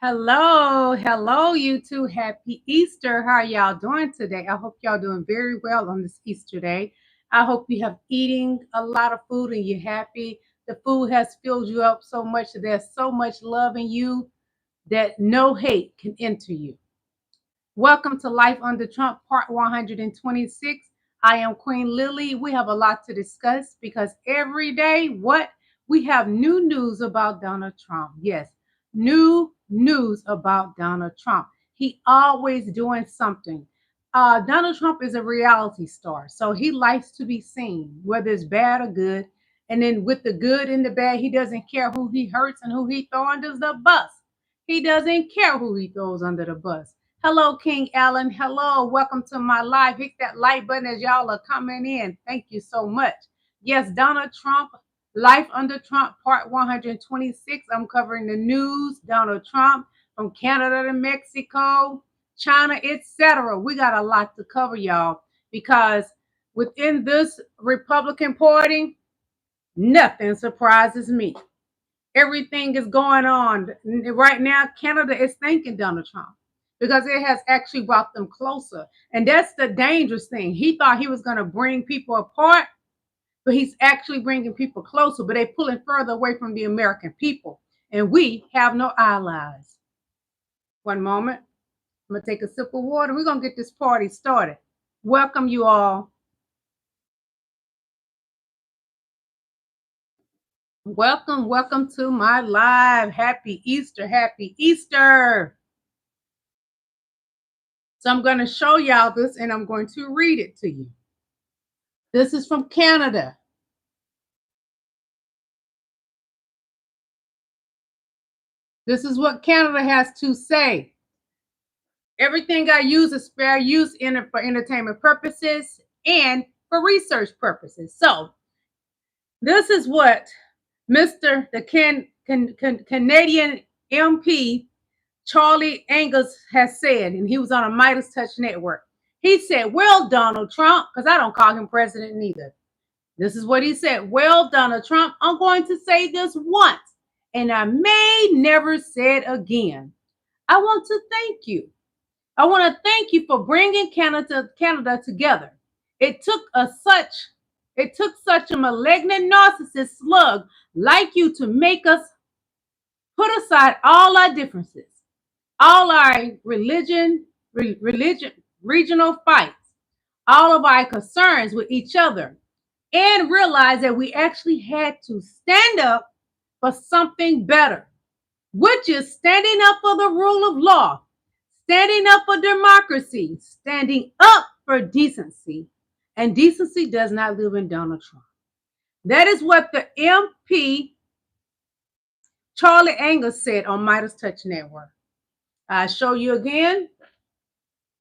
Hello, you two. Happy Easter. How are y'all doing today? I hope y'all doing very well on this Easter day. I hope you have eating a lot of food and you're happy. The food has filled you up so much that there's so much love in you that no hate can enter you. Welcome to Life Under Trump, part 126. I am Queen Lillie. We have a lot to discuss because every day, we have new news about Donald Trump. Yes, new news about Donald Trump. He always doing something. Donald Trump is a reality star, so he likes to be seen, whether it's bad or good. And then with the good and the bad, he doesn't care who he hurts and who he throws under the bus. He doesn't care who he throws under the bus. Hello, King Allen. Hello, welcome to my live. Hit that like button as y'all are coming in. Thank you so much. Yes, Donald Trump, Life Under Trump, part 126. I'm covering the news. Donald Trump from Canada to Mexico, China, etc. We got a lot to cover, y'all, because within this Republican Party, nothing surprises me. Everything is going on. Right now, Canada is thanking Donald Trump because it has actually brought them closer. And that's the dangerous thing. He thought he was going to bring people apart, but he's actually bringing people closer, but they're pulling further away from the American people. And we have no allies. One moment. I'm going to take a sip of water. We're going to get this party started. Welcome you all. Welcome to my live. Happy Easter. Happy Easter. So I'm going to show y'all this and I'm going to read it to you. This is from Canada. This is what Canada has to say. Everything I use is fair use for entertainment purposes and for research purposes. So this is what Mr. Canadian MP Charlie Angus has said, and he was on a Midas Touch network. He said, well, Donald Trump, because I don't call him president neither. This is what he said. Well, Donald Trump, I'm going to say this once, and I may never say it again. I want to thank you. I want to thank you for bringing Canada together. It took such a malignant narcissist slug like you to make us put aside all our differences, all our regional fights, all of our concerns with each other, and realize that we actually had to stand up for something better, which is standing up for the rule of law, standing up for democracy, standing up for decency. And decency does not live in Donald Trump. That is what the MP Charlie Angus said on Midas Touch Network. I show you again.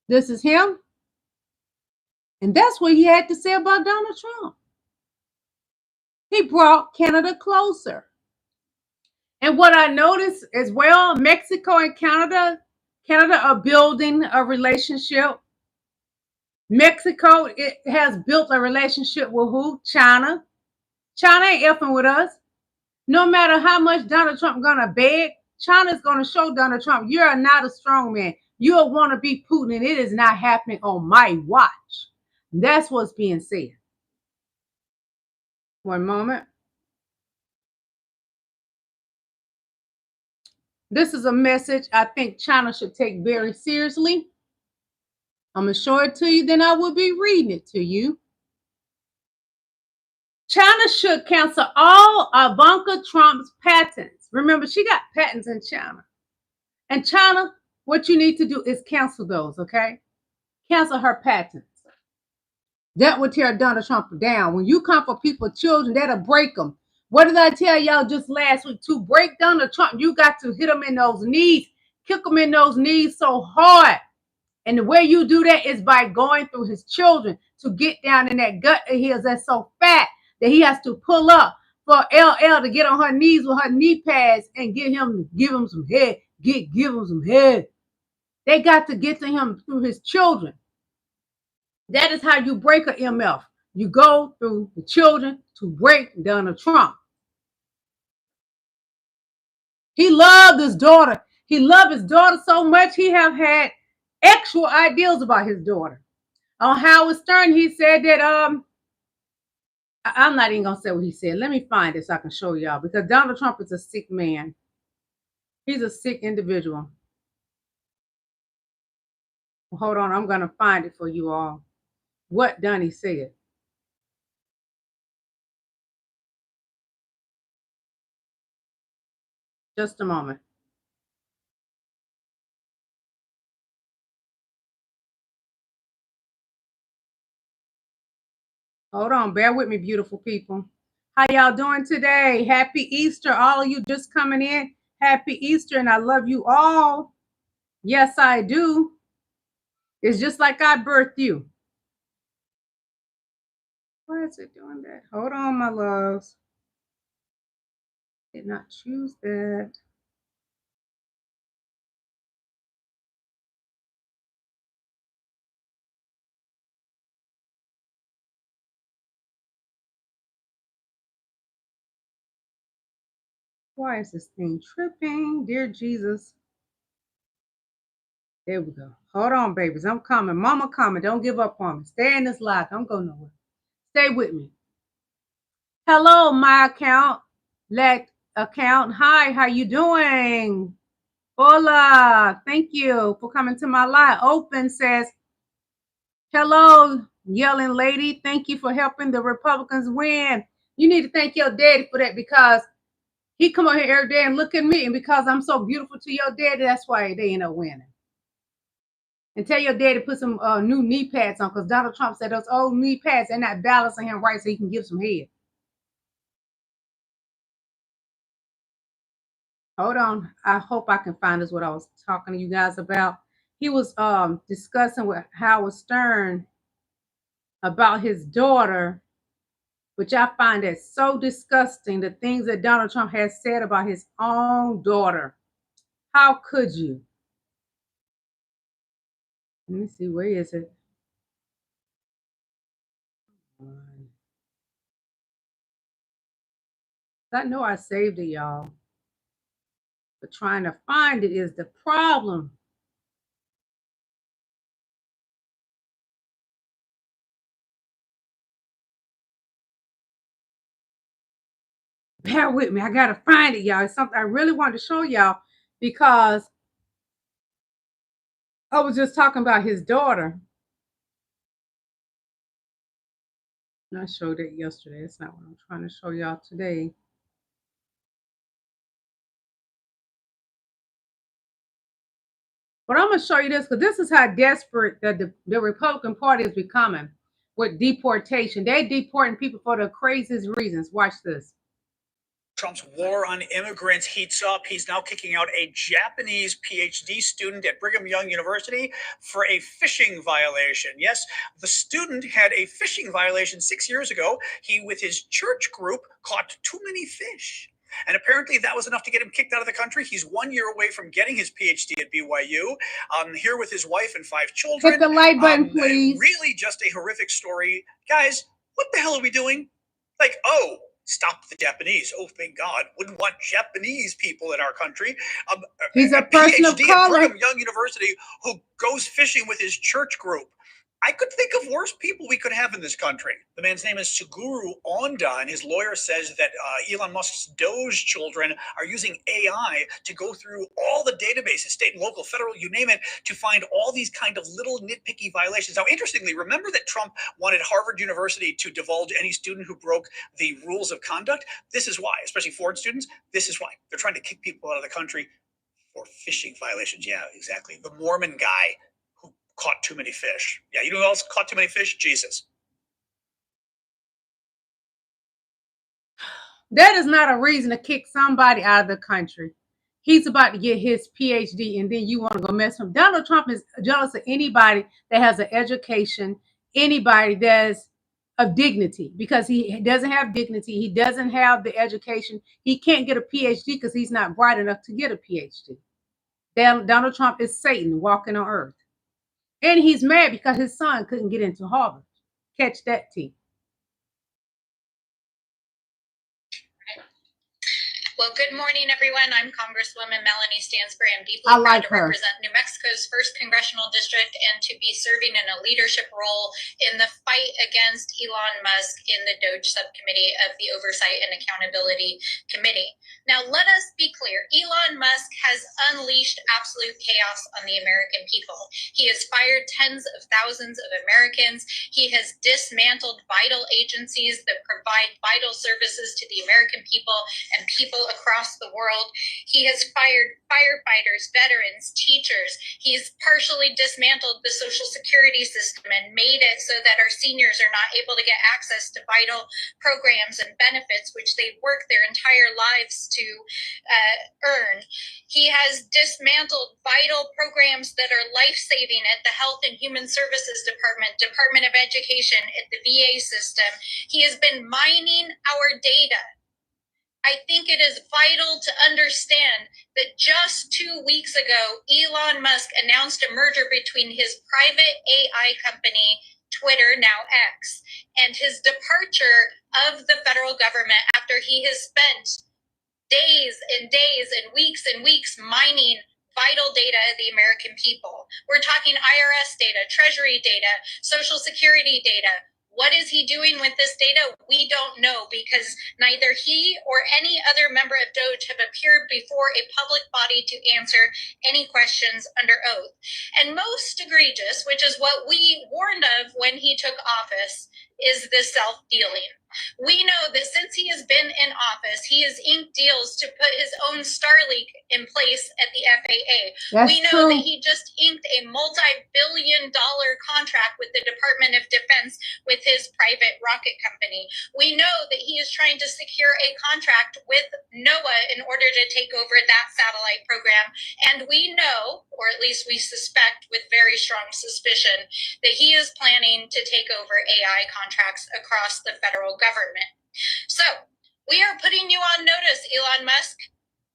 This is him. And that's what he had to say about Donald Trump. He brought Canada closer. And what I noticed as well, Mexico and Canada are building a relationship. Mexico, it has built a relationship with who? China. China ain't effing with us. No matter how much Donald Trump gonna beg, China's gonna show Donald Trump, you are not a strong man. You'll want to be Putin, and it is not happening on my watch. That's what's being said. One moment. This is a message I think China should take very seriously. I'm going to show it to you, then I will be reading it to you. China should cancel all Ivanka Trump's patents. Remember, she got patents in China. And China, what you need to do is cancel those, okay? Cancel her patents. That would tear Donald Trump down. When you come for people's children, that'll break them. What did I tell y'all just last week? To break Donald Trump, you got to hit him in those knees, kick him in those knees so hard. And the way you do that is by going through his children to get down in that gut of his that's so fat that he has to pull up for LL to get on her knees with her knee pads and give him some head. Give him some head. They got to get to him through his children. That is how you break an MF. You go through the children to break Donald Trump. He loved his daughter. He loved his daughter so much, he have had actual ideals about his daughter. On Howard Stern, he said that I'm not even gonna say what he said. Let me find it so I can show y'all, because Donald Trump is a sick man. He's a sick individual. Hold on, I'm gonna find it for you all. What Donnie said. Just a moment. Hold on, bear with me, beautiful people. How y'all doing today? Happy Easter, all of you just coming in. Happy Easter, and I love you all. Yes, I do. It's just like I birthed you. Why is it doing that? Hold on, my loves. Did not choose that. Why is this thing tripping? Dear Jesus. There we go. Hold on, babies. I'm coming. Mama coming. Don't give up on me. Stay in this life. Don't go nowhere. Stay with me. Hello, my account. Let account. Hi, how you doing? Hola. Thank you for coming to my live. Open says, hello, yelling lady. Thank you for helping the Republicans win. You need to thank your daddy for that, because he come on here every day and look at me, and because I'm so beautiful to your daddy, that's why they end up winning. And tell your daddy to put some new knee pads on, because Donald Trump said those old knee pads, they're not balancing him right so he can give some head. Hold on. I hope I can find this, what I was talking to you guys about. He was discussing with Howard Stern about his daughter, which I find that so disgusting, the things that Donald Trump has said about his own daughter. How could you? Let me see, where is it? I know I saved it, y'all. But trying to find it is the problem. Bear with me. I gotta find it, y'all. It's something I really wanted to show y'all, because I was just talking about his daughter. And I showed it yesterday. It's not what I'm trying to show y'all today. But I'm gonna show you this, because this is how desperate the Republican Party is becoming with deportation. They're deporting people for the craziest reasons. Watch this. Trump's war on immigrants heats up. He's now kicking out a Japanese PhD student at Brigham Young University for a fishing violation. Yes, the student had a fishing violation 6 years ago. He, with his church group, caught too many fish. And apparently that was enough to get him kicked out of the country. He's 1 year away from getting his PhD at BYU, here with his wife and 5 children. Hit the like button, please. Really just a horrific story. Guys, what the hell are we doing? Like, oh, stop the Japanese. Oh, thank God. Wouldn't want Japanese people in our country. He's a person of PhD color. at Brigham Young University who goes fishing with his church group. I could think of worse people we could have in this country. The man's name is Suguru Onda, and his lawyer says that Elon Musk's Doge children are using AI to go through all the databases, state and local, federal, you name it, to find all these kind of little nitpicky violations. Now, interestingly, remember that Trump wanted Harvard University to divulge any student who broke the rules of conduct? This is why, especially foreign students, this is why. They're trying to kick people out of the country for fishing violations. Yeah, exactly. The Mormon guy who caught too many fish. Yeah, you know who else caught too many fish? Jesus. That is not a reason to kick somebody out of the country. He's about to get his PhD, and then you want to go mess with him. Donald Trump is jealous of anybody that has an education, anybody that's of dignity, because he doesn't have dignity. He doesn't have the education. He can't get a PhD because he's not bright enough to get a PhD. Donald Trump is Satan walking on earth. And he's mad because his son couldn't get into Harvard. Catch that, T. Well, good morning, everyone. I'm Congresswoman Melanie Stansbury. I'm deeply proud to represent New Mexico's 1st Congressional District and to be serving in a leadership role in the fight against Elon Musk in the DOGE subcommittee of the Oversight and Accountability Committee. Now, let us be clear. Elon Musk has unleashed absolute chaos on the American people. He has fired tens of thousands of Americans. He has dismantled vital agencies that provide vital services to the American people and people across the world. He has fired firefighters, veterans, teachers. He's partially dismantled the Social Security system and made it so that our seniors are not able to get access to vital programs and benefits, which they've worked their entire lives to earn. He has dismantled vital programs that are life-saving at the Health and Human Services Department, Department of Education, at the VA system. He has been mining our data. I think it is vital to understand that just 2 weeks ago, Elon Musk announced a merger between his private AI company, Twitter, now X, and his departure of the federal government after he has spent days and days and weeks mining vital data of the American people. We're talking IRS data, Treasury data, Social Security data. What is he doing with this data? We don't know, because neither he or any other member of DOGE have appeared before a public body to answer any questions under oath. And most egregious, which is what we warned of when he took office, is the self-dealing. We know that since he has been in office, he has inked deals to put his own Starlink in place at the FAA. We know that he just inked a multi-billion-dollar contract with the Department of Defense with his private rocket company. We know that he is trying to secure a contract with NOAA in order to take over that satellite program. And we know, or at least we suspect with very strong suspicion, that he is planning to take over AI contracts across the federal government. So we are putting you on notice, Elon Musk.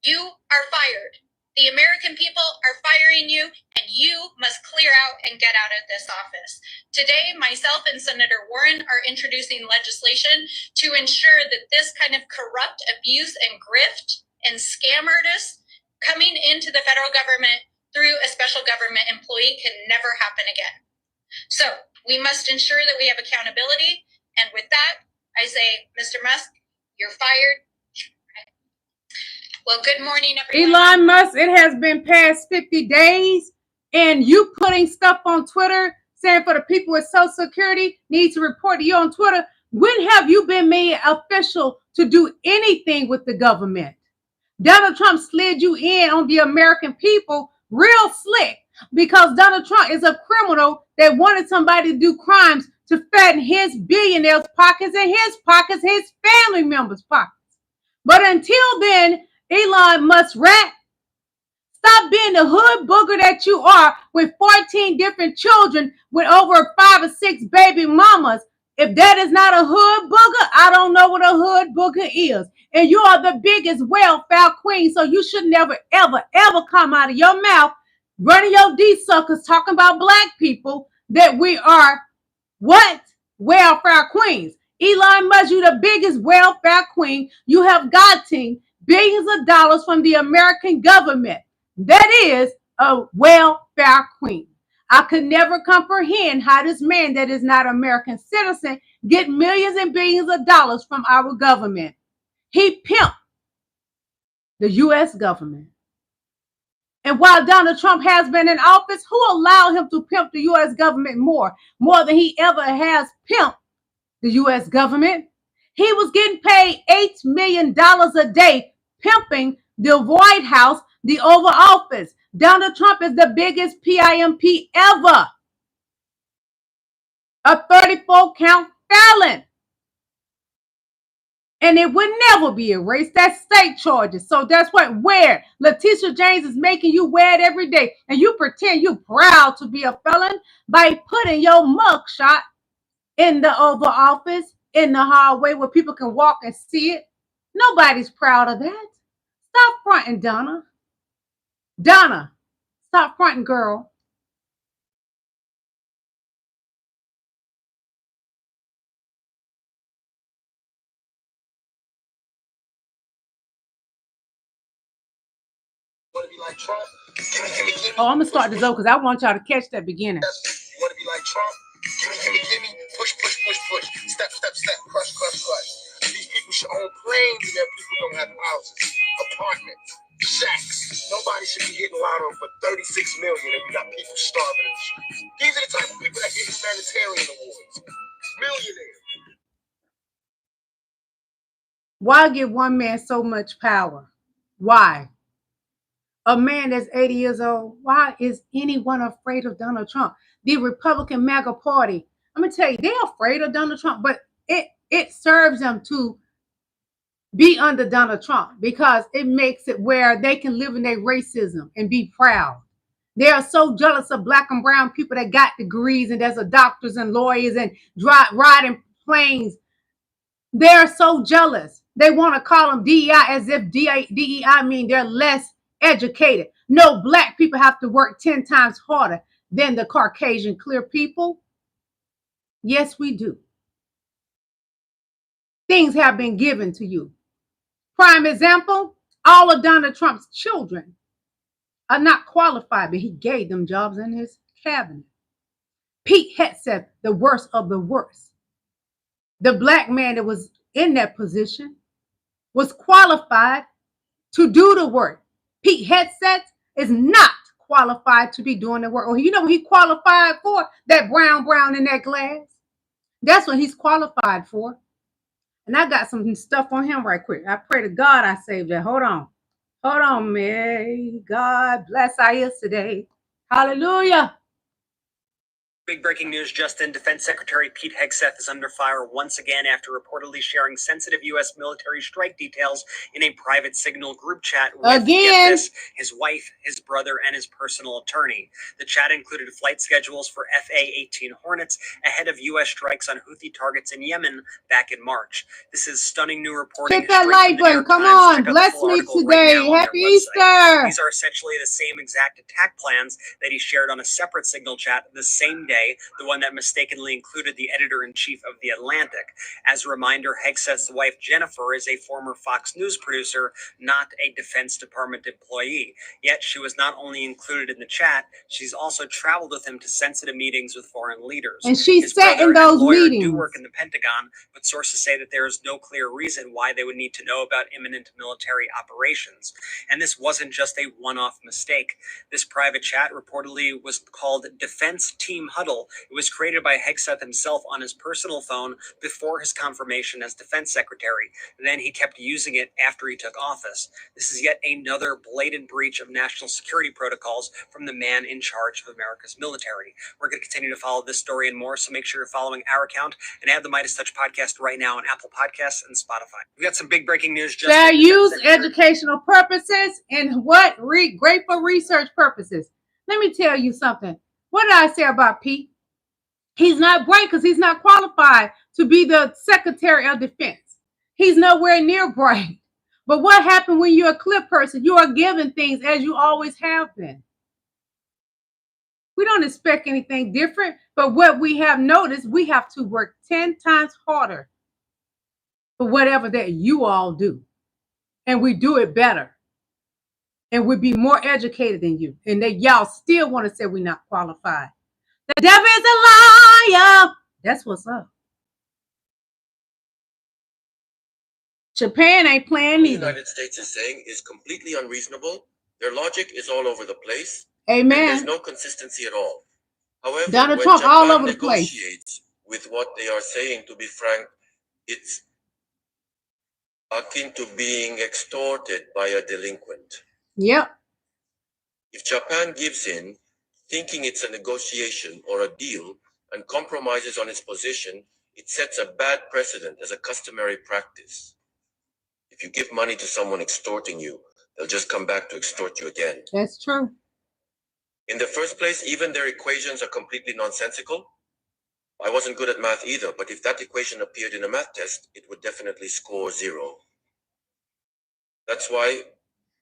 You are fired. The American people are firing you, and you must clear out and get out of this office. Today, myself and Senator Warren are introducing legislation to ensure that this kind of corrupt abuse and grift and scam artists coming into the federal government through a special government employee can never happen again. So we must ensure that we have accountability. And with that, I say, Mr. Musk, you're fired. Well, good morning, everyone. Elon Musk, it has been past 50 days, and you putting stuff on Twitter saying for the people with Social Security need to report to you on Twitter. When have you been made official to do anything with the government? Donald Trump slid you in on the American people real slick, because Donald Trump is a criminal that wanted somebody to do crimes to fatten his billionaires' pockets and his pockets, his family members' pockets. But until then, Elon Musk rat, stop being the hood booger that you are with 14 different children with over 5 or 6 baby mamas. If that is not a hood booger, I don't know what a hood booger is. And you are the biggest welfare queen, so you should never, ever, ever come out of your mouth running your D-suckers talking about black people that we are what? Welfare queens. Elon Musk, you the biggest welfare queen. You have gotten billions of dollars from the American government. That is a welfare queen. I could never comprehend how this man that is not an American citizen get millions and billions of dollars from our government. He pimped the U.S. government. And while Donald Trump has been in office, who allowed him to pimp the U.S. government more than he ever has pimped the U.S. government? He was getting paid $8 million a day pimping the White House, the Oval Office. Donald Trump is the biggest PIMP ever. A 34-count felon. And it would never be erased. That's state charges. So that's what wear. Letitia James is making you wear it every day. And you pretend you're proud to be a felon by putting your mugshot in the Oval Office, in the hallway where people can walk and see it. Nobody's proud of that. Stop fronting, Donna. Donna, stop fronting, girl. like Trump? Gimme. Oh, I'm gonna start this over because I want y'all to catch that beginning. You want to be like Trump? Gimme. Push. Step. Crush. These people should own planes and their people don't have houses, apartments, shacks. Nobody should be hitting lotto for 36 million and we got people starving in the streets. These are the type of people that get humanitarian awards. Millionaires. Why give one man so much power? Why? A man that's 80 years old, why is anyone afraid of Donald Trump? The Republican MAGA party, I'm gonna tell you, they're afraid of Donald Trump, but it serves them to be under Donald Trump because it makes it where they can live in their racism and be proud. They are so jealous of black and brown people that got degrees and there's a doctors and lawyers and riding planes. They're so jealous. They want to call them DEI as if DEI mean they're less educated. No, black people have to work 10 times harder than the Caucasian clear people. Yes, we do. Things have been given to you. Prime example, all of Donald Trump's children are not qualified, but he gave them jobs in his cabinet. Pete Hegseth, the worst of the worst. The black man that was in that position was qualified to do the work. Pete Hegseth is not qualified to be doing the work. Or you know what he qualified for? That brown in that glass. That's what he's qualified for. And I got some stuff on him right quick. I pray to God I saved that. Hold on, may God bless our ears today. Hallelujah. Big breaking news, Justin. Defense Secretary Pete Hegseth is under fire once again after reportedly sharing sensitive U.S. military strike details in a private Signal group chat with, get this, his wife, his brother, and his personal attorney. The chat included flight schedules for FA-18 Hornets ahead of U.S. strikes on Houthi targets in Yemen back in March. This is stunning new reporting. Hit that like button. Come on. Bless me today. Happy Easter. These are essentially the same exact attack plans that he shared on a separate Signal chat the same day, the one that mistakenly included the editor-in-chief of The Atlantic. As a reminder, Hegseth's wife, Jennifer, is a former Fox News producer, not a Defense Department employee. Yet she was not only included in the chat, she's also traveled with him to sensitive meetings with foreign leaders. And she sat in those meetings. Do work in the Pentagon, but sources say that there is no clear reason why they would need to know about imminent military operations. And this wasn't just a one-off mistake. This private chat reportedly was called Defense Team Huddle. It was created by Hegseth himself on his personal phone before his confirmation as defense secretary. Then he kept using it after he took office. This is yet another blatant breach of national security protocols from the man in charge of America's military. We're going to continue to follow this story and more, so make sure you're following our account and add the Midas Touch podcast right now on Apple Podcasts and Spotify. We got some big breaking news. They're used educational purposes and what? Great for research purposes. Let me tell you something. What did I say about Pete? He's not bright because he's not qualified to be the Secretary of Defense. He's nowhere near bright. But what happened when you're a clear person? You are given things as you always have been. We don't expect anything different, but what we have noticed, we have to work 10 times harder for whatever that you all do. And we do it better. And we'd be more educated than you. And that y'all still want to say we're not qualified. The devil is a liar. That's what's up. Japan ain't playing either. What the United States is saying is completely unreasonable. Their logic is all over the place. Amen. There's no consistency at all. However, Donald when Trump Japan all over the place negotiates with what they are saying, to be frank, it's akin to being extorted by a delinquent. Yep. If Japan gives in, thinking it's a negotiation or a deal, and compromises on its position, it sets a bad precedent as a customary practice. If you give money to someone extorting you, they'll just come back to extort you again. That's true. In the first place, even their equations are completely nonsensical. I wasn't good at math either, but if that equation appeared in a math test, it would definitely score 0. That's why,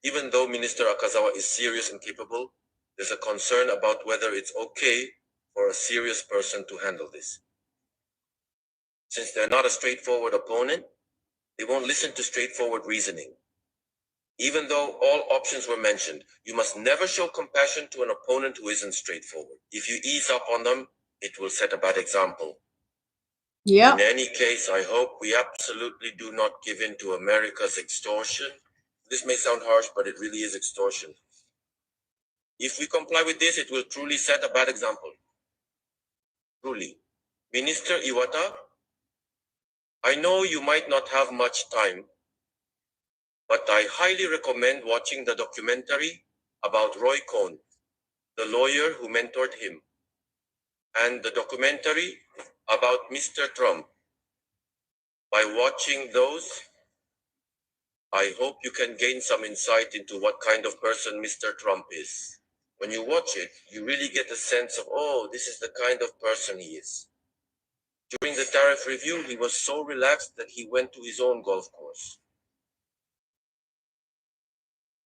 even though Minister Akazawa is serious and capable, there's a concern about whether it's okay for a serious person to handle this. Since they're not a straightforward opponent, they won't listen to straightforward reasoning. Even though all options were mentioned, you must never show compassion to an opponent who isn't straightforward. If you ease up on them, it will set a bad example. Yeah. In any case, I hope we absolutely do not give in to America's extortion. This may sound harsh, but it really is extortion. If we comply with this, it will truly set a bad example. Truly. Minister Iwata, I know you might not have much time, but I highly recommend watching the documentary about Roy Cohn, the lawyer who mentored him, and the documentary about Mr. Trump. By watching those, I hope you can gain some insight into what kind of person Mr. Trump is. When you watch it, you really get a sense of, oh, this is the kind of person he is. During the tariff review, he was so relaxed that he went to his own golf course.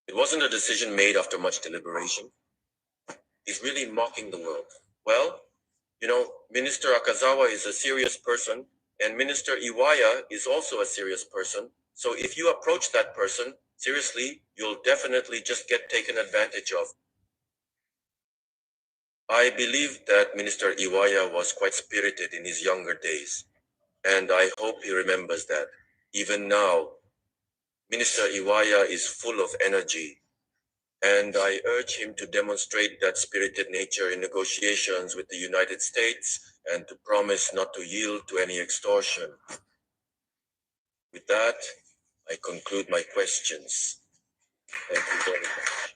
It wasn't a decision made after much deliberation. He's really mocking the world. Well, you know, Minister Akazawa is a serious person, and Minister Iwaya is also a serious person. So if you approach that person seriously, you'll definitely just get taken advantage of. I believe that Minister Iwaya was quite spirited in his younger days, and I hope he remembers that. Even now, Minister Iwaya is full of energy, and I urge him to demonstrate that spirited nature in negotiations with the United States and to promise not to yield to any extortion. With that, I conclude my questions. Thank you very much.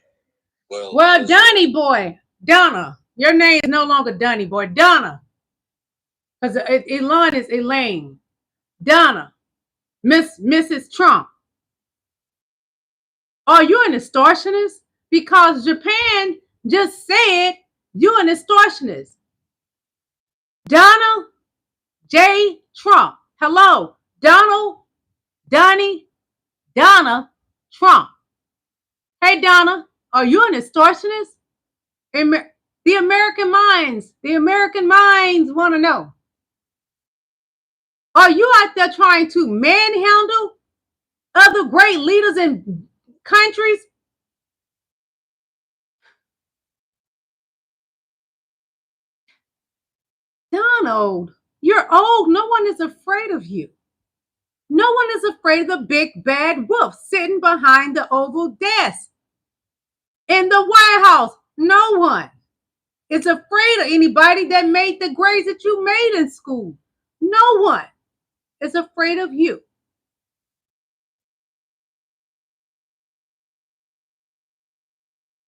Well, Donnie boy, Donna. Your name is no longer Donnie boy, Donna. Because Elon is Elaine. Donna, Mrs. Trump. Are you an extortionist? Because Japan just said you're an extortionist. Donald J. Trump. Hello, Donald, Donnie, Donna Trump. Hey, Donna, are you an extortionist? The American minds want to know. Are you out there trying to manhandle other great leaders in countries? Donald, you're old. No one is afraid of you. No one is afraid of the big bad wolf sitting behind the Oval desk. In the White House, no one is afraid of anybody that made the grades that you made in school. No one is afraid of you.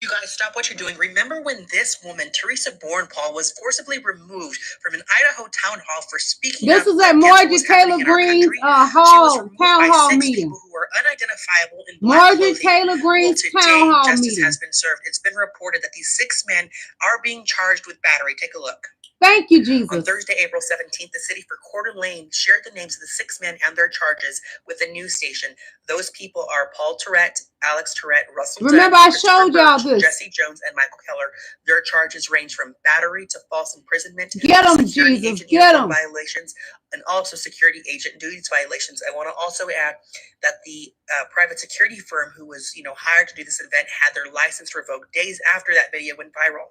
You guys, stop what you're doing. Remember when this woman, Teresa Bornpaul, was forcibly removed from an Idaho town hall for speaking This was at Marjorie Taylor Greene's town hall meeting. People who were unidentifiable in Marjorie Taylor Greene's town hall meeting. Justice has been served. It's been reported that these 6 men are being charged with battery. Take a look. Thank you, Jesus. On Thursday, April 17th, the city for Coeur d'Alene shared the names of the 6 men and their charges with a news station. Those people are Paul Tourette, Alex Tourette, Russell Remember, I showed y'all this. Jesse Jones, and Michael Keller. Their charges range from battery to false imprisonment. Get them, Jesus. Get them. Violations and also security agent duties violations. I want to also add that the private security firm who was, hired to do this event had their license revoked days after that video went viral.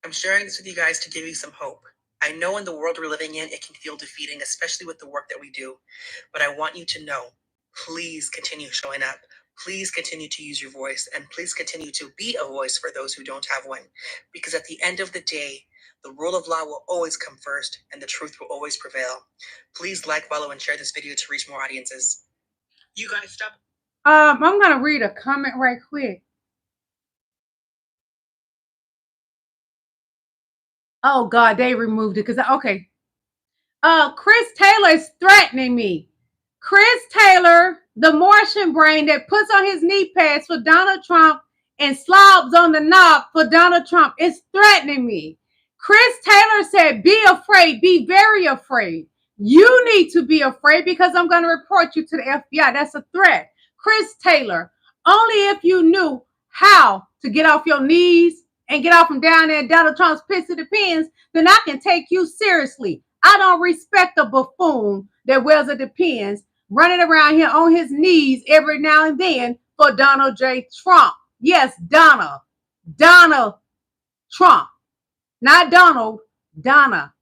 I'm sharing this with you guys to give you some hope. I know in the world we're living in, it can feel defeating, especially with the work that we do. But I want you to know, please continue showing up. Please continue to use your voice, and please continue to be a voice for those who don't have one. Because at the end of the day, the rule of law will always come first, and the truth will always prevail. Please like, follow, and share this video to reach more audiences. You guys stop. I'm going to read a comment right quick. Oh, God, they removed it. Okay. Chris Taylor is threatening me. Chris Taylor, the Martian brain that puts on his knee pads for Donald Trump and slobs on the knob for Donald Trump, is threatening me. Chris Taylor said, be afraid, be very afraid. You need to be afraid because I'm going to report you to the FBI. That's a threat. Chris Taylor, only if you knew how to get off your knees and get off from down there in Donald Trump's pissy depends, then I can take you seriously. I don't respect a buffoon that wears a depends running around here on his knees every now and then for Donald J. Trump. Yes, Donald Trump. Not Donald, Donna.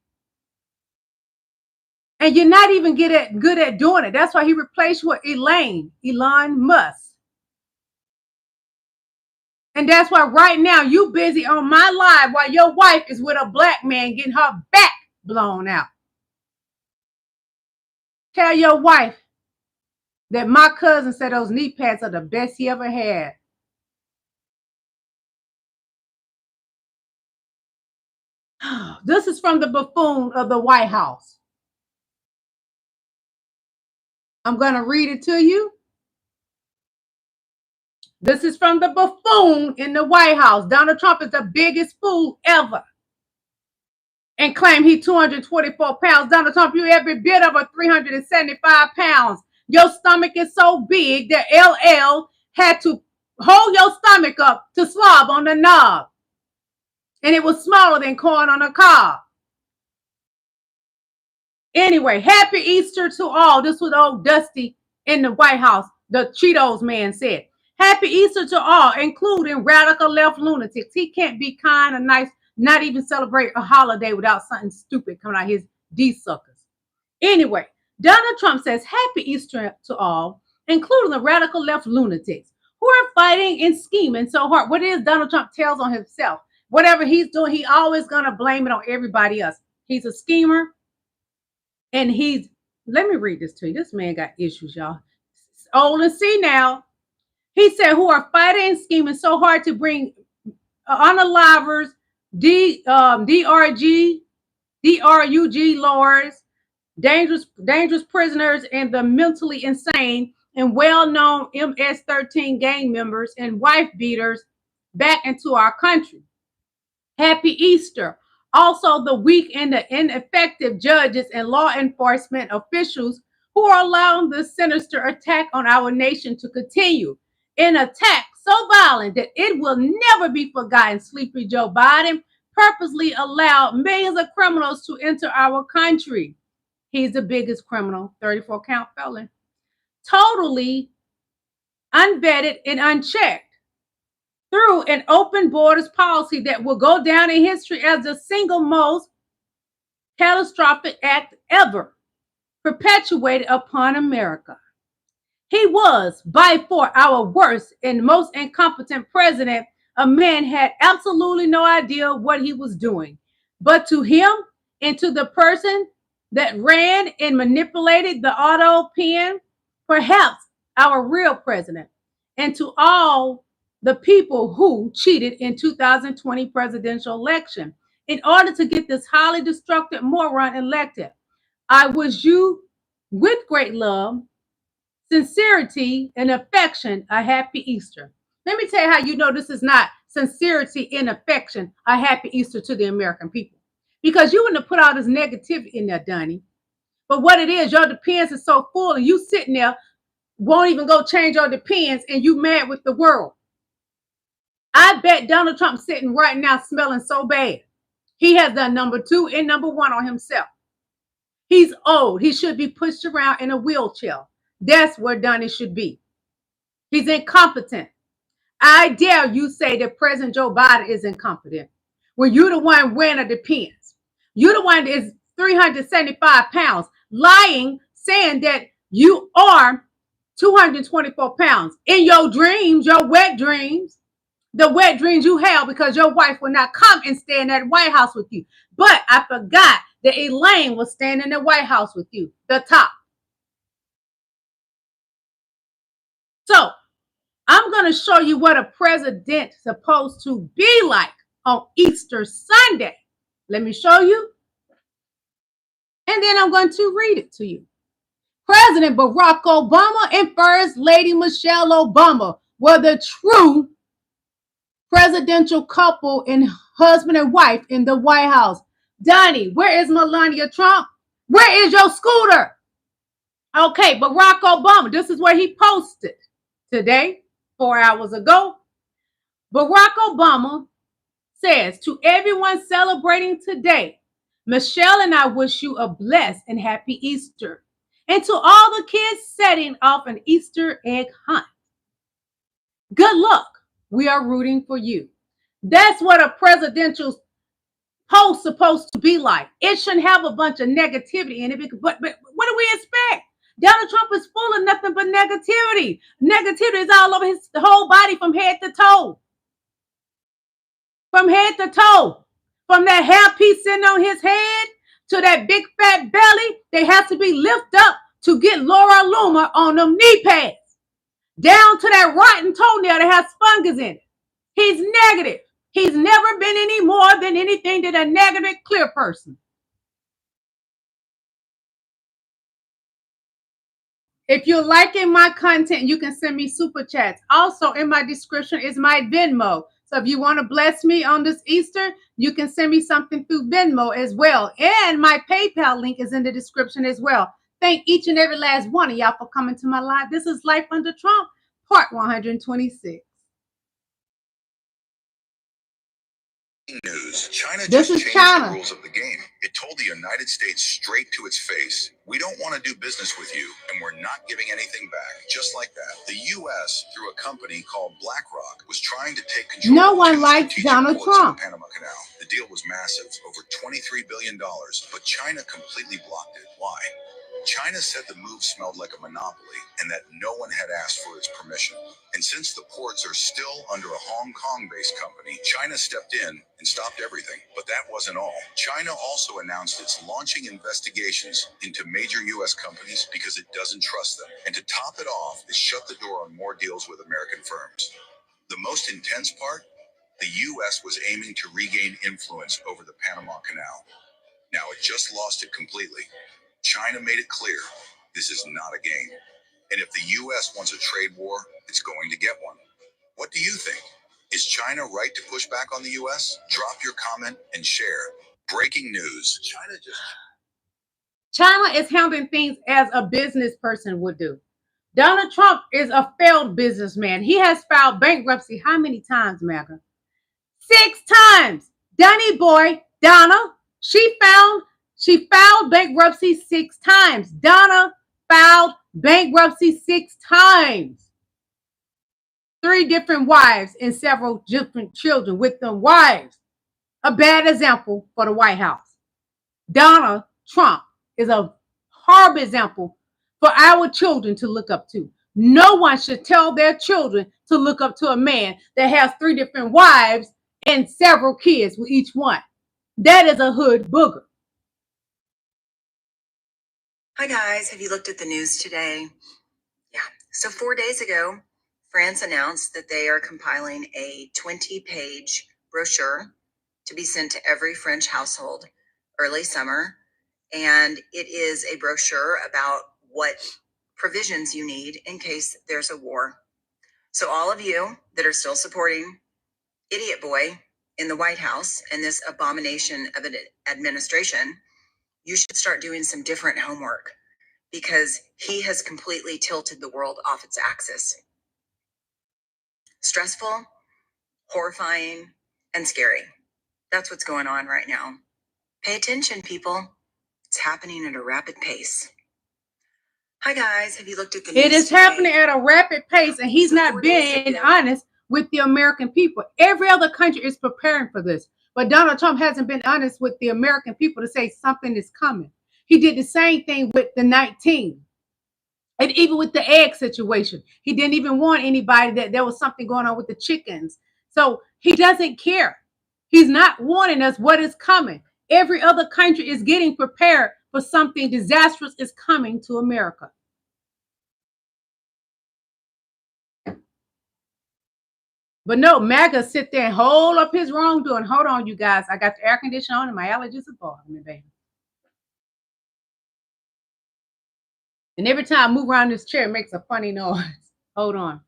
And you're not even good at doing it. That's why he replaced you with Elon Musk. And that's why right now you busy on my live while your wife is with a black man getting her back blown out. Tell your wife that my cousin said those knee pads are the best he ever had. This is from the buffoon of the White House. I'm going to read it to you. This is from the buffoon in the White House. Donald Trump is the biggest fool ever. And claim he 224 pounds. Donald Trump, you every bit of a 375 pounds. Your stomach is so big that LL had to hold your stomach up to slob on the knob. And it was smaller than corn on a cob. Anyway, happy Easter to all. This was old Dusty in the White House. The Cheetos man said, happy Easter to all, including radical left lunatics. He can't be kind and nice, not even celebrate a holiday without something stupid coming out of his D-suckers. Anyway, Donald Trump says, happy Easter to all, including the radical left lunatics who are fighting and scheming so hard. What is Donald Trump tells on himself? Whatever he's doing, he always going to blame it on everybody else. He's a schemer. And let me read this to you. This man got issues, y'all. Old and see now. He said, who are fighting and scheming so hard to bring unalivers, DRUG lawyers, dangerous prisoners, and the mentally insane and well-known MS-13 gang members and wife beaters back into our country. Happy Easter. Also, the weak and the ineffective judges and law enforcement officials who are allowing the sinister attack on our nation to continue. An attack so violent that it will never be forgotten. Sleepy Joe Biden purposely allowed millions of criminals to enter our country. He's the biggest criminal, 34-count felon. Totally unvetted and unchecked. Through an open borders policy that will go down in history as the single most catastrophic act ever perpetuated upon America. He was by far our worst and most incompetent president. A man had absolutely no idea what he was doing. But to him and to the person that ran and manipulated the auto pen, perhaps our real president, and to all the people who cheated in 2020 presidential election in order to get this highly destructive moron elected. I wish you with great love, sincerity, and affection a happy Easter. Let me tell you how you know this is not sincerity and affection, a happy Easter to the American people. Because you wouldn't have put all this negativity in there, Donnie. But what it is, your depends is so full and you sitting there, won't even go change your depends and you mad with the world. I bet Donald Trump sitting right now smelling so bad. He has done number 2 and number 1 on himself. He's old. He should be pushed around in a wheelchair. That's where Donnie should be. He's incompetent. I dare you say that President Joe Biden is incompetent when you're the one wearing a depends. You're the one that is 375 pounds, lying, saying that you are 224 pounds. In your dreams, your wet dreams, the wet dreams you have because your wife will not come and stay in that White House with you. But I forgot that Elaine was staying in the White House with you, the top. So I'm going to show you what a president is supposed to be like on Easter Sunday. Let me show you. And then I'm going to read it to you. President Barack Obama and First Lady Michelle Obama were the true presidential couple and husband and wife in the White House. Donnie, where is Melania Trump? Where is your scooter? Okay, Barack Obama, this is what he posted today, 4 hours ago. Barack Obama says, to everyone celebrating today, Michelle and I wish you a blessed and happy Easter. And to all the kids setting off an Easter egg hunt, Good luck. We are rooting for you. That's what a presidential post supposed to be like. It shouldn't have a bunch of negativity in it. But what do we expect? Donald Trump is full of nothing but negativity. Negativity is all over his whole body from head to toe. From head to toe. From that hairpiece sitting on his head to that big fat belly, they have to be lifted up to get Laura Loomer on them knee pads. Down to that rotten toenail that has fungus in it. He's negative. He's never been any more than anything than a negative, clear person. If you're liking my content, you can send me super chats. Also, in my description is my Venmo. So if you want to bless me on this Easter, you can send me something through Venmo as well. And my PayPal link is in the description as well. Thank each and every last one of y'all for coming to my live. This is Life Under Trump, part 126. News. China This just is changed China. the rules of the game. It told the United States straight to its face, we don't want to do business with you, and we're not giving anything back. Just like that. The U.S., through a company called BlackRock, was trying to take control No of one two likes strategic Donald ports in Trump. the Panama Canal. The deal was massive, over $23 billion, but China completely blocked it. Why? China said the move smelled like a monopoly and that no one had asked for its permission. And since the ports are still under a Hong Kong-based company, China stepped in and stopped everything. But that wasn't all. China also announced it's launching investigations into major U.S. companies because it doesn't trust them. And to top it off, it shut the door on more deals with American firms. The most intense part? The U.S. was aiming to regain influence over the Panama Canal. Now it just lost it completely. China made it clear this is not a game. And if the U.S. wants a trade war, it's going to get one. What do you think? Is China right to push back on the U.S.? Drop your comment and share. Breaking news. China is handling things as a business person would do. Donald Trump is a failed businessman. He has filed bankruptcy how many times, Magga? 6 times. Donnie boy, Donna, she filed bankruptcy 6 times. Donna filed bankruptcy 6 times. 3 different wives and several different children with them wives. A bad example for the White House. Donald Trump is a horrible example for our children to look up to. No one should tell their children to look up to a man that has 3 different wives and several kids with each one. That is a hood booger. Hi guys, have you looked at the news today? Yeah, so 4 days ago, France announced that they are compiling a 20-page brochure to be sent to every French household early summer. And it is a brochure about what provisions you need in case there's a war. So all of you that are still supporting Idiot Boy in the White House and this abomination of an administration, you should start doing some different homework because he has completely tilted the world off its axis. Stressful, horrifying, and scary. That's what's going on right now. Pay attention, people. It's happening at a rapid pace. Hi guys, have you looked at the news It is today? happening at a rapid pace, and he's not being honest with the American people. Every other country is preparing for this, but Donald Trump hasn't been honest with the American people to say something is coming. He did the same thing with the 19. And even with the egg situation, he didn't even warn anybody that there was something going on with the chickens. So he doesn't care. He's not warning us what is coming. Every other country is getting prepared for something disastrous is coming to America. But no, MAGA sit there and hold up his wrongdoing. Hold on, you guys. I got the air conditioner on and my allergies are bothering me, baby. And every time I move around this chair, it makes a funny noise. Hold on.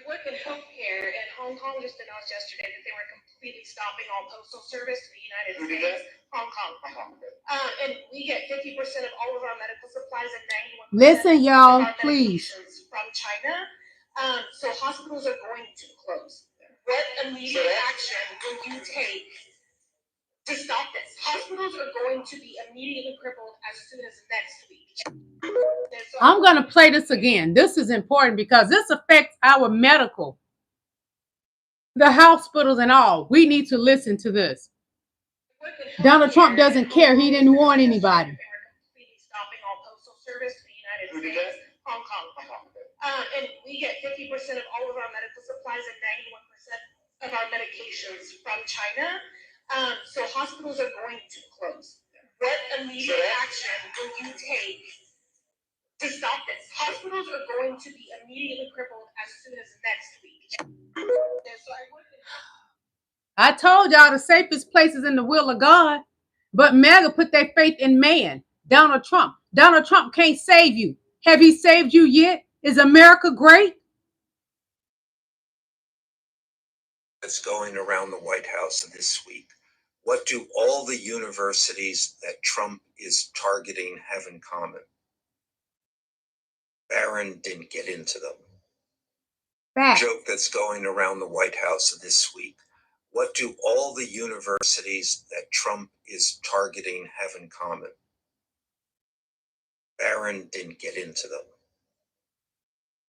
Work in healthcare, and Hong Kong just announced yesterday that they were completely stopping all postal service to the United States. Hong Kong. And we get 50% of all of our medical supplies and 91% Listen, y'all, of our please. medications from China. So hospitals are going to close. What immediate action will you take to stop this. Hospitals are going to be immediately crippled as soon as next week. So I'm going to play this again. This is important because this affects our medical, the hospitals and all. We need to listen to this. Donald Trump doesn't care. He didn't warn anybody. Completely stopping all postal service to the United States. Hong Kong. And we get 50% of all of our medical supplies and 91% of our medications from China. So hospitals are going to close. What immediate action will you take to stop this? Hospitals are going to be immediately crippled as soon as next week. I told y'all the safest place is in the will of God, but MAGA put their faith in man, Donald Trump. Donald Trump can't save you. Have he saved you yet? Is America great? That's going around the White House this week. What do all the universities that Trump is targeting have in common? Barron didn't get into them. Fact. Joke that's going around the White House this week. What do all the universities that Trump is targeting have in common? Barron didn't get into them.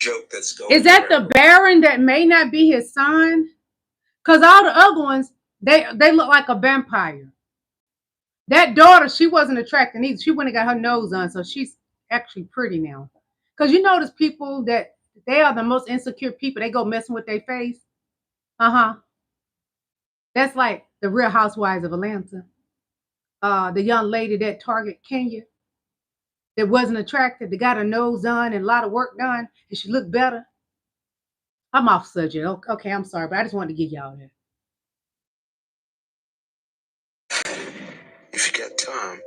Joke that's going Is that around the Baron that may not be his son? Because all the other ones, they look like a vampire. That daughter, she wasn't attractive either. She went and got her nose on, so she's actually pretty now. Because you notice people that they are the most insecure people. They go messing with their face. That's like the Real Housewives of Atlanta. The young lady that Target Kenya that wasn't attractive, that got her nose done and a lot of work done, and she looked better. I'm off subject. Okay, I'm sorry, but I just wanted to give y'all that. If you got time,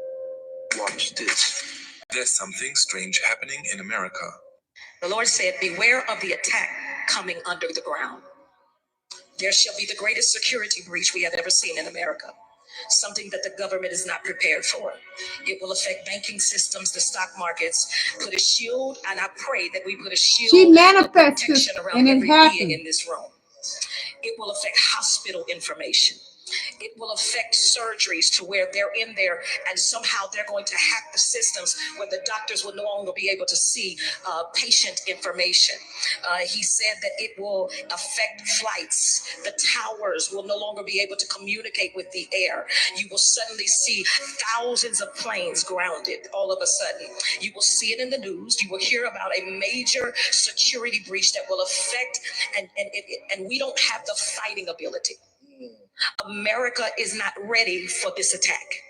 watch this. There's something strange happening in America. The Lord said, beware of the attack coming under the ground. There shall be the greatest security breach we have ever seen in America. Something that the government is not prepared for. It will affect banking systems, the stock markets. Put a shield, and I pray that we put a shield She of manifested protection around and it every happened. being in this room. It will affect hospital information. It will affect surgeries to where they're in there and somehow they're going to hack the systems where the doctors will no longer be able to see patient information. He said that it will affect flights. The towers will no longer be able to communicate with the air. You will suddenly see thousands of planes grounded all of a sudden. You will see it in the news. You will hear about a major security breach that will affect, and we don't have the fighting ability. America is not ready for this attack.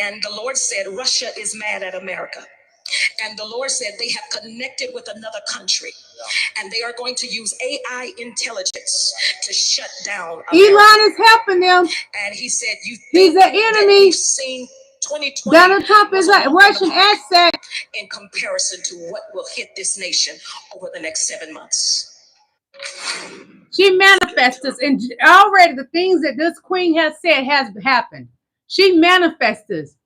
And the Lord said, Russia is mad at America. And the Lord said they have connected with another country. And they are going to use AI intelligence to shut down America. Elon is helping them. And he said, he's the enemy. You've seen 2020 Donald Trump is a Russian asset. In comparison to what will hit this nation over the next 7 months. She manifests, and already the things that this queen has said has happened. She manifests.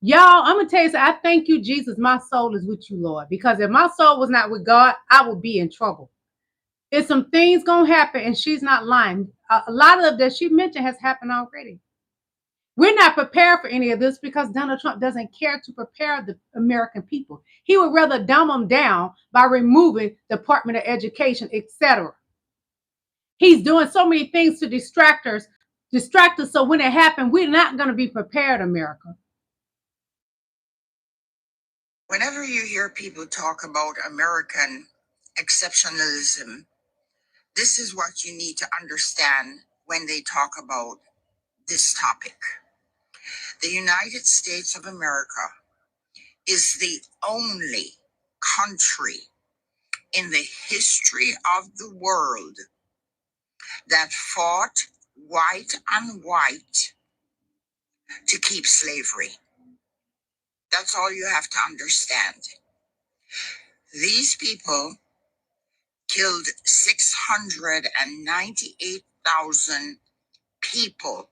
Y'all, I'm going to tell you something. I thank you, Jesus. My soul is with you, Lord. Because if my soul was not with God, I would be in trouble. There's some things going to happen, and she's not lying. A lot of that she mentioned has happened already. We're not prepared for any of this because Donald Trump doesn't care to prepare the American people. He would rather dumb them down by removing the Department of Education, etc. He's doing so many things to distract us so when it happens, we're not going to be prepared, America. Whenever you hear people talk about American exceptionalism, this is what you need to understand when they talk about this topic. The United States of America is the only country in the history of the world that fought white on white to keep slavery. That's all you have to understand. These people killed 698,000 people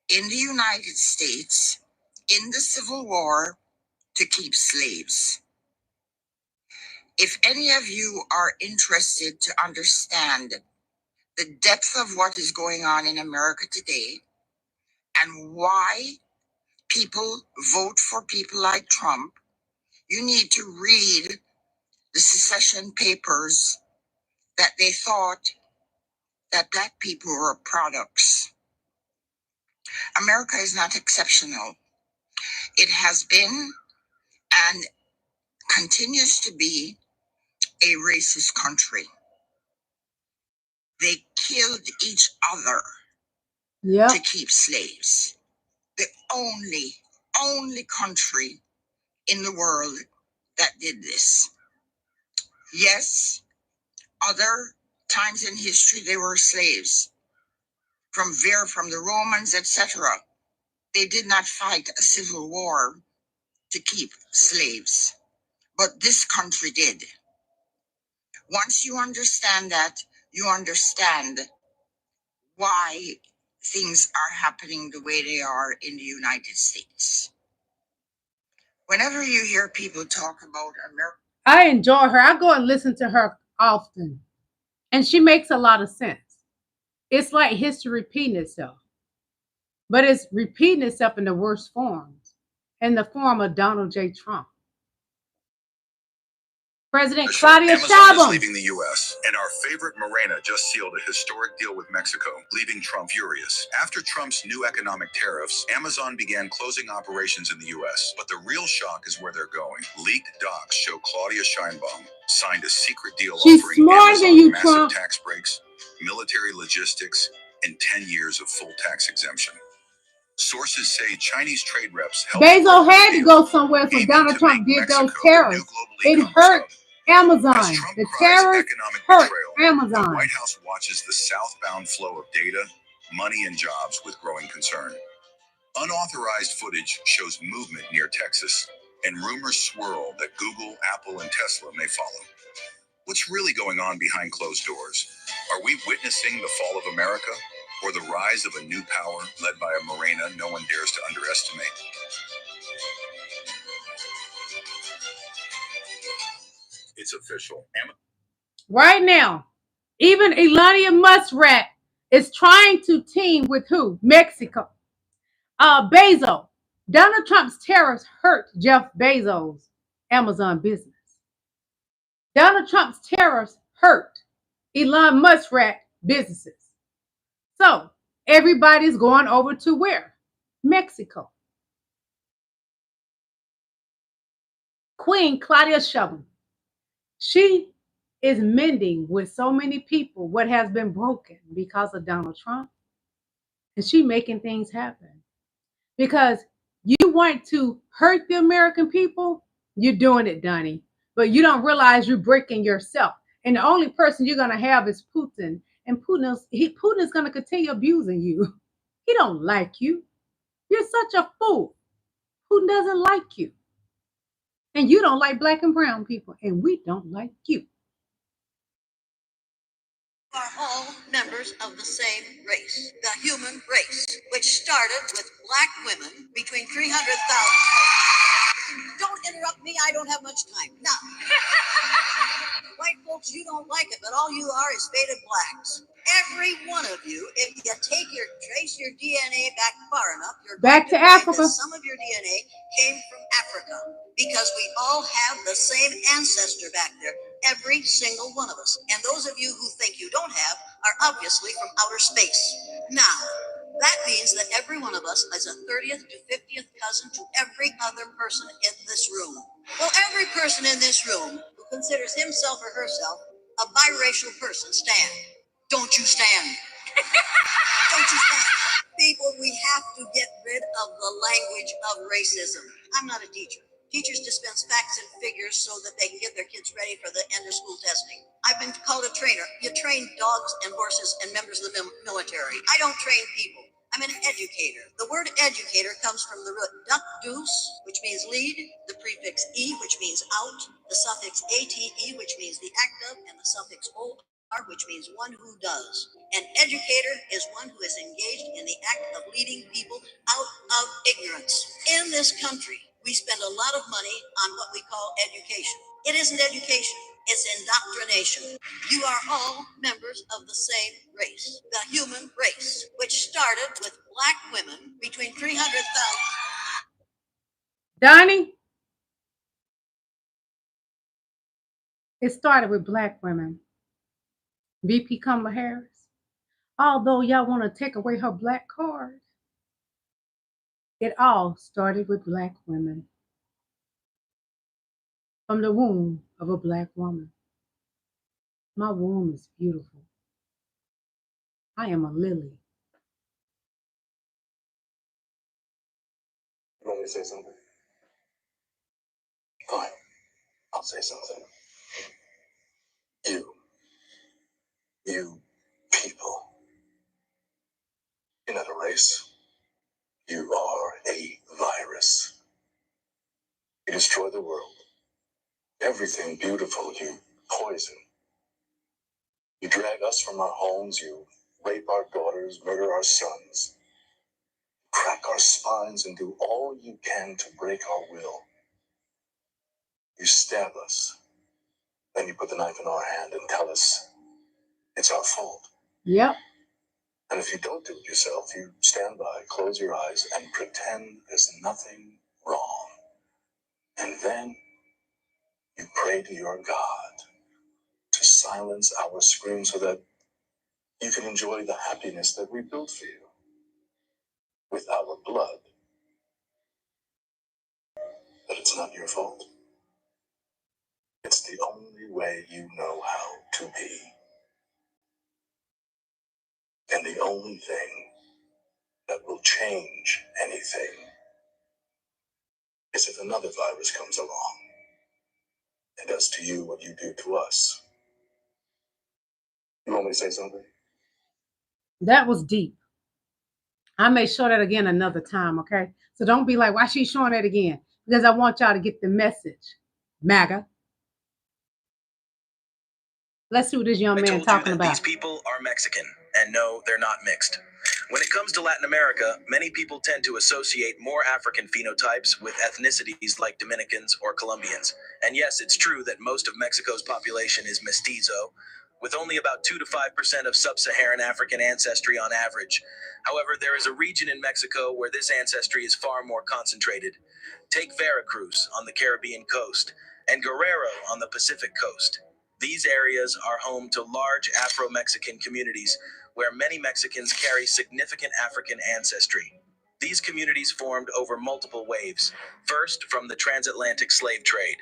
in the United States in the Civil War to keep slaves. If any of you are interested to understand the depth of what is going on in America today and why people vote for people like Trump, you need to read the secession papers that they thought that black people were products. America is not exceptional. It has been and continues to be a racist country. They killed each other to keep slaves. The only country in the world that did this. Yes, other times in history they were slaves. From the Romans, etc. They did not fight a civil war to keep slaves. But this country did. Once you understand that, you understand why things are happening the way they are in the United States. Whenever you hear people talk about America, I enjoy her. I go and listen to her often, and she makes a lot of sense. It's like history repeating itself, but it's repeating itself in the worst forms, in the form of Donald J. Trump. President Claudia Amazon Sheinbaum is leaving the U.S., and our favorite Morena just sealed a historic deal with Mexico, leaving Trump furious. After Trump's new economic tariffs, Amazon began closing operations in the U.S., but the real shock is where they're going. Leaked docs show Claudia Sheinbaum signed a secret deal offering Amazon massive tax breaks, military logistics, and 10 years of full tax exemption. Sources say Chinese trade reps helped Bezos had to go somewhere, so Donald Trump did those tariffs. It hurt Amazon. The tariffs hurt Amazon. The White House watches the southbound flow of data, money, and jobs with growing concern. Unauthorized footage shows movement near Texas, and rumors swirl that Google, Apple, and Tesla may follow. What's really going on behind closed doors? Are we witnessing the fall of America, or the rise of a new power led by a Morena no one dares to underestimate? It's official. Right now, even Elon Musk is trying to team with who? Mexico. Bezos. Donald Trump's tariffs hurt Jeff Bezos' Amazon business. Donald Trump's tariffs hurt Elon Musk businesses. So everybody's going over to where? Mexico. Queen Claudia Sheinbaum. She is mending with so many people what has been broken because of Donald Trump. And she making things happen. Because you want to hurt the American people, you're doing it, Donnie. But you don't realize you're breaking yourself. And the only person you're going to have is Putin. And Putin's going to continue abusing you. He don't like you. You're such a fool. Putin doesn't like you. And you don't like black and brown people. And we don't like you. Are all members of the same race, the human race, which started with black women between 300,000. Don't interrupt me, I don't have much time. Now, white folks, you don't like it, but all you are is faded blacks. Every one of you, if you trace your DNA back far enough, you're back to Africa. Some of your DNA came from Africa because we all have the same ancestor back there. Every single one of us. And those of you who think you don't have are obviously from outer space. Now, that means that every one of us is a 30th to 50th cousin to every other person in this room. Well, every person in this room who considers himself or herself a biracial person, stand. Don't you stand. Don't you stand. People, we have to get rid of the language of racism. I'm not a teacher. Teachers dispense facts and figures so that they can get their kids ready for the end of school testing. I've been called a trainer. You train dogs and horses and members of the military. I don't train people. I'm an educator. The word educator comes from the root duck deuce, which means lead, the prefix e, which means out, the suffix ate, which means the act of, and the suffix or, which means one who does. An educator is one who is engaged in the act of leading people out of ignorance. In this country, we spend a lot of money on what we call education. It isn't education. It's indoctrination. You are all members of the same race, the human race, which started with black women between 300,000. Donnie, it started with black women. VP Kamalaharris, although y'all want to take away her black card, it all started with black women. From the womb of a black woman. My womb is beautiful. I am a lily. You want me to say something? Fine. I'll say something. You people. You're not a race. You are a virus. You destroy the world. Everything beautiful you poison. You drag us from our homes. You rape our daughters, murder our sons, crack our spines, and do all you can to break our will. You stab us. Then you put the knife in our hand and tell us it's our fault. Yep. And if you don't do it yourself, you stand by, close your eyes, and pretend there's nothing wrong. And then you pray to your God to silence our screams so that you can enjoy the happiness that we built for you with our blood. But it's not your fault. It's the only way you know how to be. And the only thing that will change anything is if another virus comes along and does to you what you do to us. You want me to say something? That was deep. I may show that again another time, okay? So don't be like, why she showing that again? Because I want y'all to get the message. MAGA. Let's see what this young man talking about. These people are Mexican, and no, they're not mixed. When it comes to Latin America, many people tend to associate more African phenotypes with ethnicities like Dominicans or Colombians. And yes, it's true that most of Mexico's population is mestizo, with only about 2 to 5% of sub-Saharan African ancestry on average. However, there is a region in Mexico where this ancestry is far more concentrated. Take Veracruz on the Caribbean coast, and Guerrero on the Pacific coast. These areas are home to large Afro-Mexican communities where many Mexicans carry significant African ancestry. These communities formed over multiple waves, first from the transatlantic slave trade,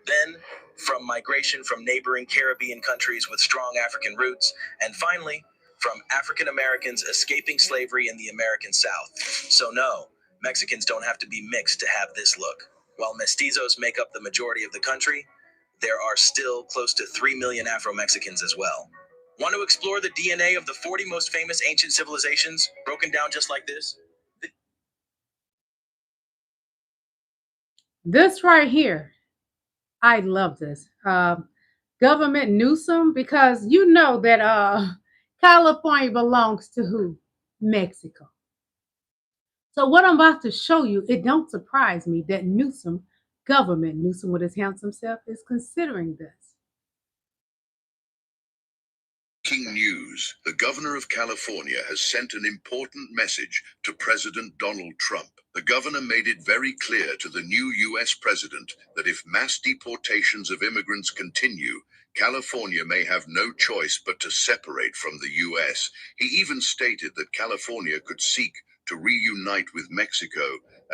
then from migration from neighboring Caribbean countries with strong African roots, and finally, from African Americans escaping slavery in the American South. So no, Mexicans don't have to be mixed to have this look. While mestizos make up the majority of the country, there are still close to 3 million Afro-Mexicans as well. Want to explore the DNA of the 40 most famous ancient civilizations, broken down just like this? This right here, I love this. Government Newsom, because you know that California belongs to who? Mexico. So what I'm about to show you, it don't surprise me that Newsom, government Newsom with his handsome self, is considering this. Breaking news. The governor of California has sent an important message to President Donald Trump. The governor made it very clear to the new U.S. president that if mass deportations of immigrants continue, California may have no choice but to separate from the U.S. He even stated that California could seek to reunite with Mexico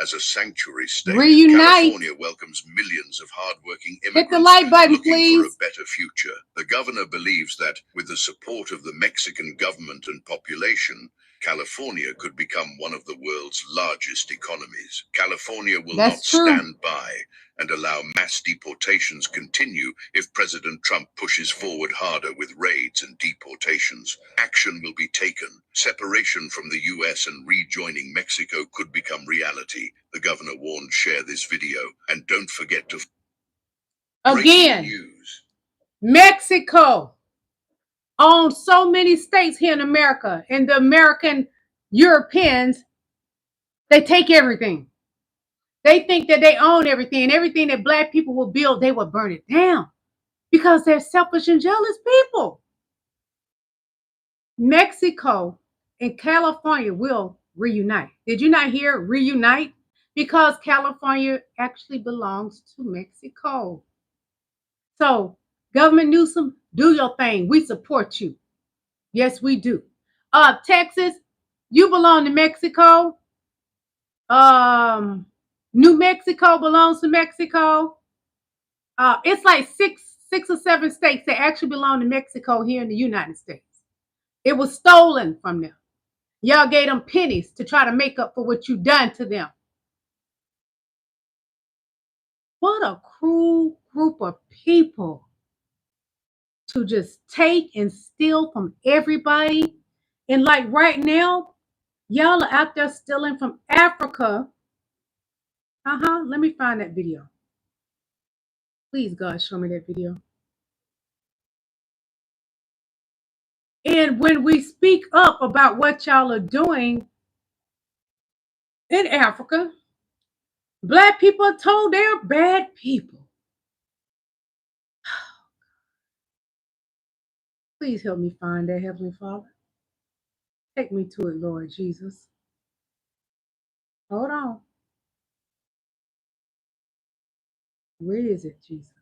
as a sanctuary state. Reunite. California welcomes millions of hardworking immigrants Hit the like button, looking please. for a better future. The governor believes that with the support of the Mexican government and population, California could become one of the world's largest economies. California will not stand by and allow mass deportations continue if President Trump pushes forward harder with raids and deportations. Action will be taken. Separation from the U.S. and rejoining Mexico could become reality. The governor warned, share this video and don't forget to... Again, news. Mexico owns so many states here in America, and the American Europeans, they take everything. They think that they own everything, and everything that black people will build, they will burn it down. because they're selfish and jealous people. Mexico and California will reunite. Did you not hear reunite? Because California actually belongs to Mexico. So, Governor Newsom, do your thing. We support you. Yes, we do. Texas, you belong to Mexico. New Mexico belongs to Mexico. It's like six or seven states that actually belong to Mexico here in the United States. It was stolen from them. Y'all gave them pennies to try to make up for what you done to them. What a cruel group of people to just take and steal from everybody. And like right now, y'all are out there stealing from Africa. Let me find that video. Please, God, show me that video. And when we speak up about what y'all are doing in Africa, Black people are told they're bad people. Please help me find that, Heavenly Father. Take me to it, Lord Jesus. Hold on. Where is it, Jesus?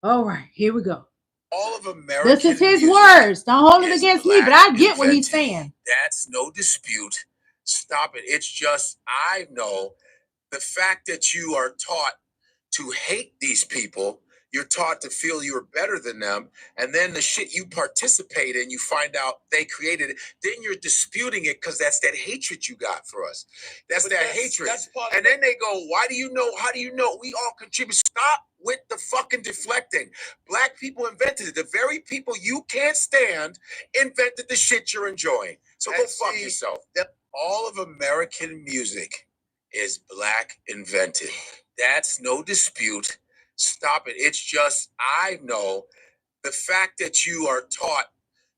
All right, here we go. All of American This is his words. Don't hold it against me, but I get what he's invented. saying. That's no dispute. Stop it. It's just, I know the fact that you are taught to hate these people, you're taught to feel you're better than them, and then the shit you participate in, you find out they created it, then you're disputing it because that's that hatred you got for us. That's hatred. And then they go, why do you know? How do you know? We all contribute. Stop with the fucking deflecting. Black people invented it. The very people you can't stand invented the shit you're enjoying. So go fuck yourself. All of American music is Black invented. That's no dispute. Stop it. It's just, I know the fact that you are taught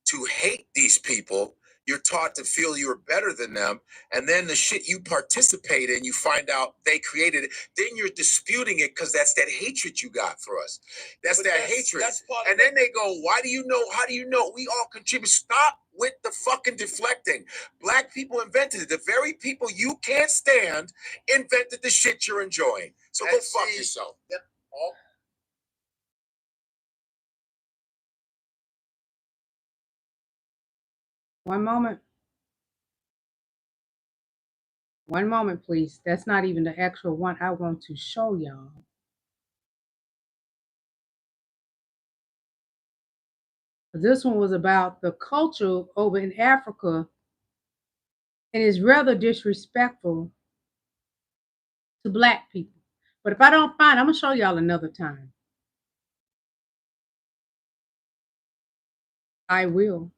to hate these people, you're taught to feel you're better than them, and then the shit you participate in, you find out they created it, then you're disputing it because that's that hatred you got for us. That's hatred. And then they go, why do you know? How do you know? We all contribute. Stop with the fucking deflecting. Black people invented it. The very people you can't stand invented the shit you're enjoying. So go fuck yourself. One moment. One moment, please. That's not even the actual one I want to show y'all. This one was about the culture over in Africa, and is rather disrespectful to Black people. But if I don't find it, I'm going to show y'all another time. I will.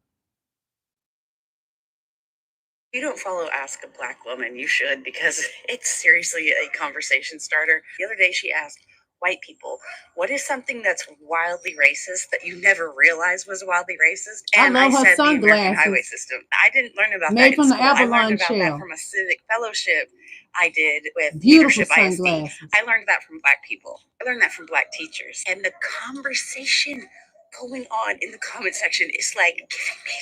If you don't follow Ask a Black Woman, you should, because it's seriously a conversation starter. The other day she asked white people, what is something that's wildly racist that you never realized was wildly racist? And I said the American highway system. I didn't learn about that in school. I learned about that from a civic fellowship I did with Leadership ISD. I learned that from Black people. I learned that from Black teachers. And the conversation going on in the comment section is like giving me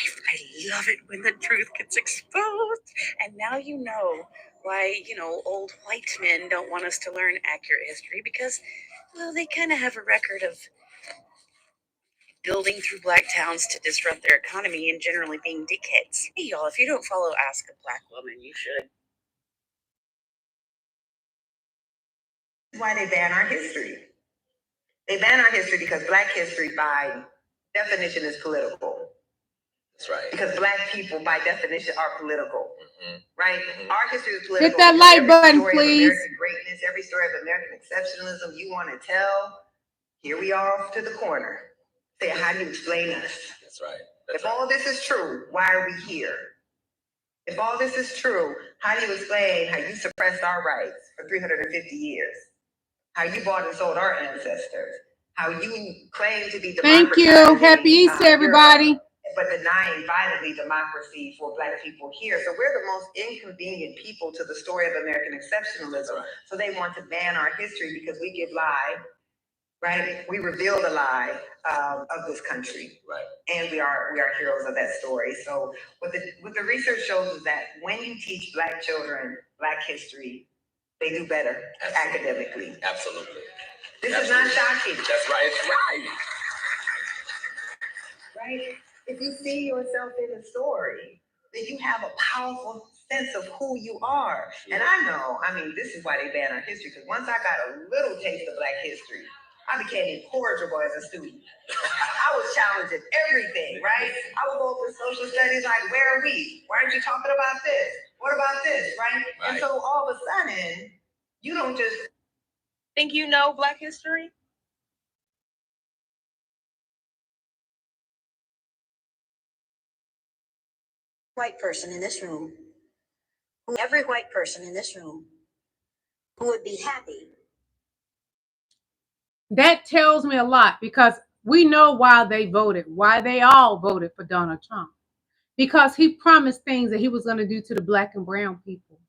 life. I love it when the truth gets exposed. And now you know why, old white men don't want us to learn accurate history, because, well, they kind of have a record of building through Black towns to disrupt their economy and generally being dickheads. Hey, y'all, if you don't follow Ask a Black Woman, you should. Why they ban our history. They ban our history because Black history, by definition, is political. That's right. Because Black people, by definition, are political. Right? Our history is political. Hit that like button, please. American greatness, every story of American exceptionalism you want to tell, here we are off to the corner. Say, how do you explain us? That's right. If all this is true, why are we here? If all this is true, how do you explain how you suppressed our rights for 350 years? How you bought and sold our ancestors? How you claim to be Thank you. Happy Easter, everybody. But denying violently democracy for Black people here. So we're the most inconvenient people to the story of American exceptionalism. Right. So they want to ban our history because we give life right? We reveal the lie of this country, Right. and we are heroes of that story. So what the research shows is that when you teach Black children Black history, they do better academically. Absolutely. This is not shocking. That's right. It's right. Right? If you see yourself in the story, then you have a powerful sense of who you are. And I know, I mean, this is why they ban our history, because once I got a little taste of Black history, I became incorrigible as a student. I was challenging everything, right? I would go for social studies, like, where are we? Why aren't you talking about this? What about this, right? And so all of a sudden, you don't just think you know Black history. White person in this room, every white person in this room who would be happy. That tells me a lot, because we know why they all voted for Donald Trump. Because he promised things that he was going to do to the Black and brown people.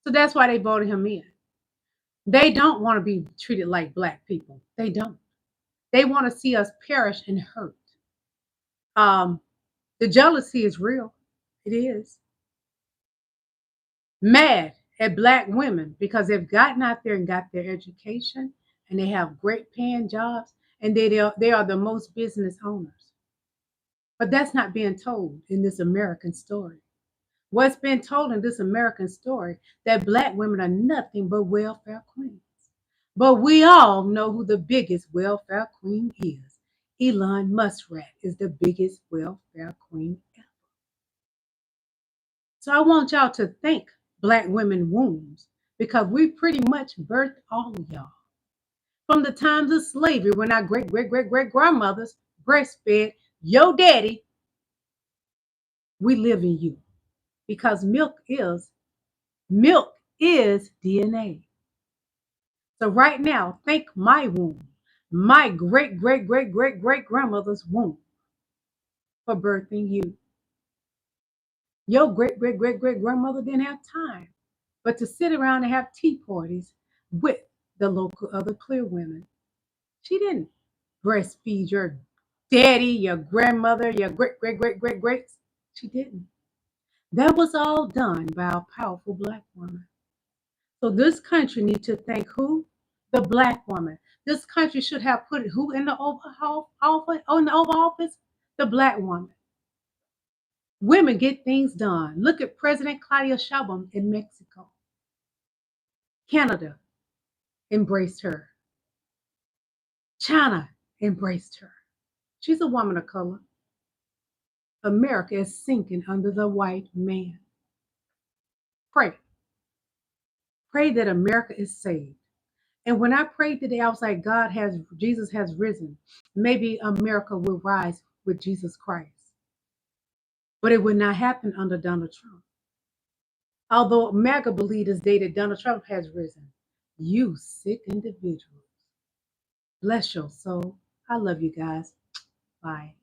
So that's why they voted him in. They don't want to be treated like Black people. They don't. They want to see us perish and hurt. The jealousy is real. It is. Mad at Black women because they've gotten out there and got their education, and they have great paying jobs, and they are the most business owners. But that's not being told in this American story. What's been told in this American story, that Black women are nothing but welfare queens. But we all know who the biggest welfare queen is. Elon Musk is the biggest welfare queen ever. So I want y'all to thank Black women wombs, because we pretty much birthed all of y'all. From the times of slavery, when our great-great-great-great-grandmothers breastfed your daddy, we live in you, because milk is DNA. So right now, thank my womb, my great-great-great-great-great-grandmother's womb, for birthing you. Your great-great-great-great-grandmother didn't have time but to sit around and have tea parties with the local other clear women. She didn't breastfeed your daddy, your grandmother, your great-great-great-great-greats. She didn't. That was all done by a powerful Black woman. So this country needs to thank who? The Black woman. This country should have put who in the Oval Office? The Black woman. Women get things done. Look at President Claudia Sheinbaum in Mexico. Canada embraced her. China embraced her. She's a woman of color. America is sinking under the white man. Pray. Pray that America is saved. And when I prayed today, I was like, Jesus has risen. Maybe America will rise with Jesus Christ. But it would not happen under Donald Trump. Although MAGA believe this day that Donald Trump has risen. You sick individuals. Bless your soul. I love you guys. Bye.